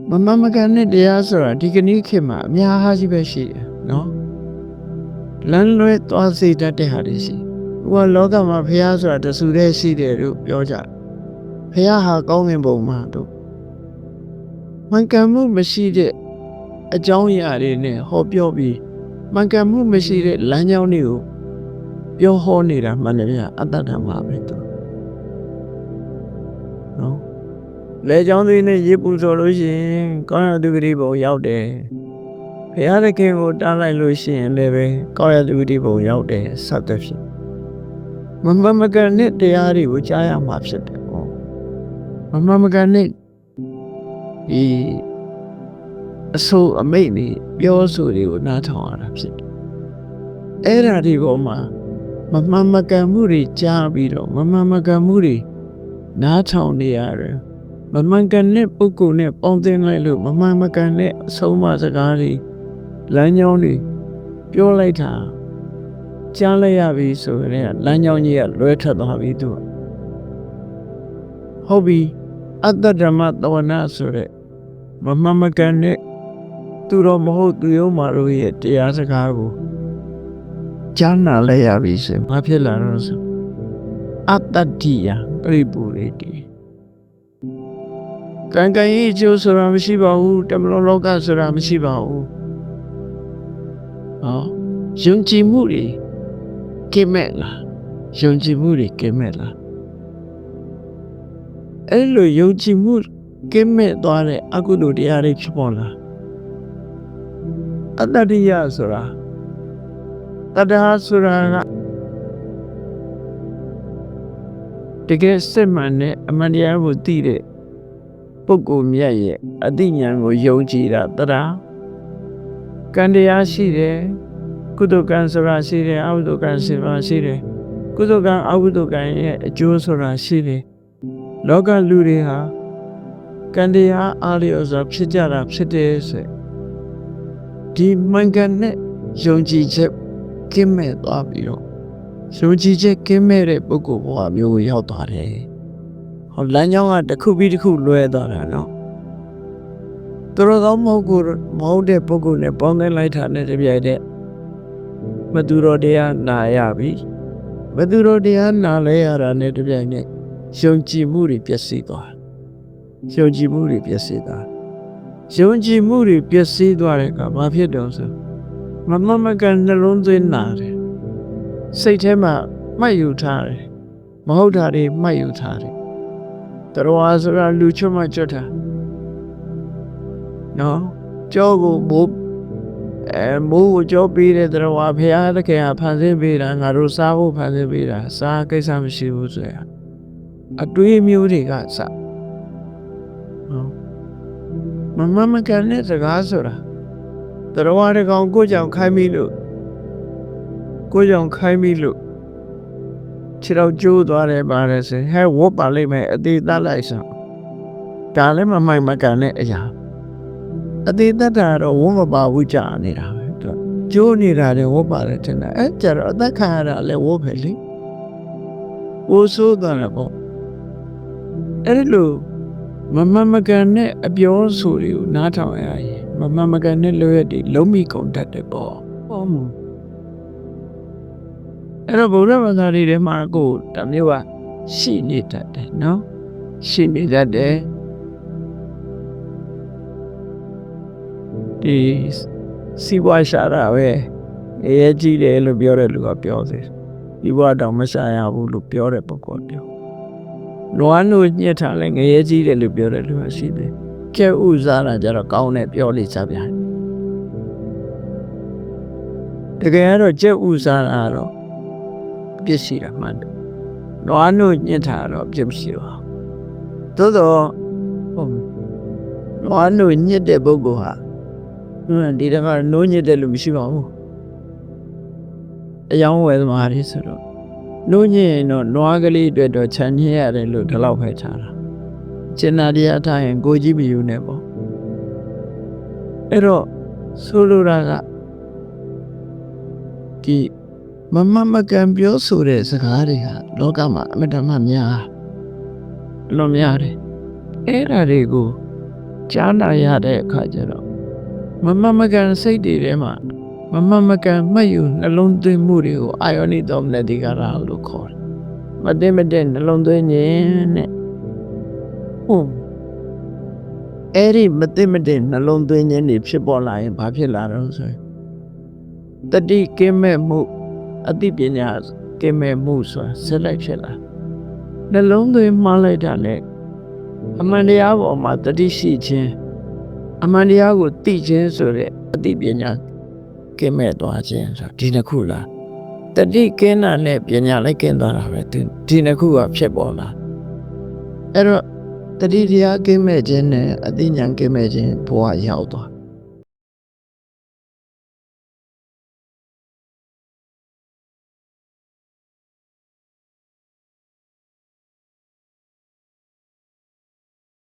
မမကန်နဲ့တရားဆိုတာဒီကနေ့ခေတ်မှာအများကြီးပဲရှိတယ်နော်လမ်းလွဲသွားစေတတ်တဲ့ဟာတွေရှိဟိုကလောကမှာဖះဆိုတာတဆူတည်းရှိတယ်လို့ပြောကြဖះဟာကောင်းကင်ဘုံမှာတို့မှန်ကန်မှုမရှိတဲ့အကြောင်းအရာတွေနဲ့ဟောပြောပြီးမှန်ကန်မှုမရှိတဲ့လမ်းကြောင်းတွေကိုပြောဟောနေတာမှန်တယ်ဗျအတ္တဓမ္မပဲတို့နော်လေကြောင်းသွေးနဲ့ရေပူဆိုလို့ရှိရင်ကောင်းရသူဂတိဘုံရောက်တယ်ဘုရားသခင်ကိုတားလိုက်လို့ရှိရင်လည်းပဲကောင်းရသူဂတိဘုံရောက်တယ်စသဖြင့်မမကန်တဲ့တရားတွေကိုကြားရမှာဖြစ်တယ်ဟောမကန်တဲ့ဒီအဆိုအမိတ်တွေပြောဆိုတွေကိုနားထောင်ရတာဖြစ်တယ်အဲ့ဒါဒီပေါ်မှာမကန်မှုတွေကြားပြီးတော့မကန်မှုတွေနားထောင်နေရတယ်မမှန်ကန်တဲ့ပုဂ္ဂိုလ်နဲ့ပေါင်းသင်းလိုက်လို့မကန်တဲ့အဆုံးအမစကားတွေလမ်းကြောင်းတွေပြောလိုက်တာကြားလိုက်ရပြီဆိုရင်လမ်းကြောင်းကြီးကလွဲထွက်သွားပြီသူဟုတ်ပြီအတ္တဓမ္မသဝနာဆိုတဲ့မကန်တဲ့သူတော်မဟုတ်သူရောမာတို့ရဲ့တရားစကားကိုကြားနာလိုက်ရပြီဆိုဘာဖြစ်လာတော့ဆိုအတ္တတိယပြိပူရိတိကံကံရဲ့အကျိုးဆိုတာမရှိပါဘူးတမလောလောကဆိုတာမရှိပါဘူးဟောယုံကြည်မှုတွေကင်းမဲ့လားယုံကြည်မှုတွေကင်းမဲ့လားအဲ့လိုယုံကြည်မှုကင်းမဲ့သွားတဲ့အကုသိုလ်တရားတွေဖြစ်ပေါ်လာအတ္တရိယဆိုတာတတ္တဟာဆိုတာကတကယ်စစ်မှန်တဲ့အမှန်တရားကိုသိတဲ့ပုဂ္ဂိုလ်မြတ်ရဲ့အသိဉာဏ်ကိုယုံကြည်တာတရာကံတရားရှိတယ်ကုသိုလ်ကံဆိုတာရှိတယ်အကုသိုလ်ကံဆိုတာရှိတယ်ကုသိုလ်ကံအကုသိုလ်ကံရဲ့အကျိုးဆိုတာရှိတယ်လောကလူတွေဟာကံတရားအားလျော်စွာဖြစ်ကြတာဖြစ်တယ်ဆိုဒီမှန်ကန်တဲ့ယုံကြည်ချက်ကင်းမဲ့သွားပြီးတော့ယုံကြည်ချက်ကင်းမဲ့တဲ့ပုဂ္ဂိုလ်ဘဝမျိုးကိုရောက်သွားတယ်ဟောလမ်းကြောင်းကတစ်ခုပြီးတစ်ခုလွဲသွားတာနော်သူတော်ကောင်းမဟုတ်တဲ့ပုဂ္ဂိုလ်နဲ့ပေါင်းသင်းလိုက်တာနဲ့တပြိုင်တည်းမသူတော်တရားနာရပြီမသူတော်တရားနာလဲရတာနဲ့တပြိုင်တည်းယုံကြည်မှုတွေပျက်စီးသွားယုံကြည်မှုတွေပျက်စီးသွားယုံကြည်မှုတွေပျက်စီးသွားတဲ့အခါဘာဖြစ်တော့ဆိုမကန်နှလုံးသွင်းနာတယ်စိတ်ထဲမှာမှတ်ယူထားတယ်မဟုတ်တာတွေမှတ်ယူထားတယ်တော်ဆိုတာလူချွတ်မှကြွတာနော်ကြောကိုမိုးကိုကြောပေးတဲ့တော်ဘုရားသခင်ကဖန်ဆင်းပေးတာငါတို့စားဖို့ဖန်ဆင်းပေးတာစားကိစ္စမရှိဘူးဆိုရအတွေးမျိုးတွေကစနော်မကန်တဲ့စကားဆိုတာတော်တကောင်ကိုကြောင့်ခိုင်းပြီးလို့ခြေတော့ကျိုးသွားတယ်ပါတယ်ဆိုဟဲ့ဝတ်ပါလိမ့်မယ်အသေးသတ်လိုက်စမ်းဒါလည်းမကန်တဲ့အရာအသေးသတ်တာတော့ဝတ်မပါဘူးကြာနေတာပဲသူကျိုးနေတာလည်းဝတ်ပါတယ်ထင်တယ်အဲ့ကြတော့အသက်ခံရတာလည်းဝတ်ပဲလေဝိုးဆိုးသွားတယ်ပေါ့အဲ့လိုမကန်တဲ့အပြောဆိုတွေကိုနားထောင်ရရင်မကန်တဲ့လွယ်တွေလုံးမိကုန်တတ်တယ်ပေါ့ဟုတ်မို့အဲ့တော့ဗုဒ္ဓဘာသာတွေထဲမှာကိုတမျိုးကရှိနေတတ်တယ်နော်ရှိနေတတ်တယ်ဒီစီဝါရှာတာပဲအရေးကြီးတယ်လို့ပြောတဲ့လူကပြောသေးတယ်ဒီဘဝတော့မရှာရဘူးလို့ပြောတဲ့ပုဂ္ဂိုလ်ပြောလွမ်းလို့ညှက်ထားလဲငရဲကြီးတယ်လို့ပြောတဲ့လူကရှိတယ်ကျဲဥစားတာကြတော့ကောင်းတယ်ပြောလိမ့်စားပြန်တကယ်ကတော့ကျဲဥစားတာတော့ပြစ်ရှိတာမှန်တယ်လွမ်းလို့ညှက်ထားတော့ပြစ်မရှိပါဘူးသို့တော့လွမ်းလို့ညှက်တဲ့ပုဂ္ဂိုလ်ဟာဒီတခါနိုးညှက်တဲ့လူမရှိပါဘူးအယောင်းဝယ်သမားတွေဆိုတော့နိုးညင်တော့နွားကလေးအတွက်တော့ခြံညင်ရတယ်လို့ဒီလောက်ပဲချတာကျင်နာတရားထားရင်ကိုကြီးမယူနဲ့ပေါ့အဲ့တော့ဆိုလိုတာကဒီမကန်ပြောဆိုတဲ့စကားတွေဟာလောကမှာအမတ္တမများလွန်များတယ်အဲ့ဒါတွေကို ကြားနာရတဲ့အခါကျတော့မမမကန်စိတ်တွေထဲမှာမမမကန်မှတ်ယူနှလုံးသွင်းမှုတွေကိုအာယောနိသောမနတိကာရလို့ခေါ်တယ်မသိမတဲ့နှလုံးသွင်းခြင်းနဲ့ဟုတ်အဲ့ဒီမသိမတဲ့နှလုံးသွင်းခြင်းတွေဖြစ်ပေါ်လာရင်ဘာဖြစ်လာတော့ဆိုရင်တတိကင်းမဲ့မှုအသိပညာကင်းမဲ့မှုဆိုတာဆက်လိုက်ဖြစ်လာနှလုံးသွင်းမှလိုက်တာနဲ့အမှန်တရားပေါ်မှာတတိရှိခြင်းအမှန်တရားကိုသိခြင်းဆိုတဲ့အသိပညာကင်းမဲ့သွားခြင်းဆိုဒီနှစ်ခုလားတတိကင်းတာနဲ့ပညာလည်းကင်းသွားတာပဲဒီနှစ်ခုကဖြစ်ပေါ်လာအဲ့တော့တတိတရားကင်းမဲ့ခြင်းနဲ့အသိဉာဏ်ကင်းမဲ့ခြင်းဘဝရောက်သွား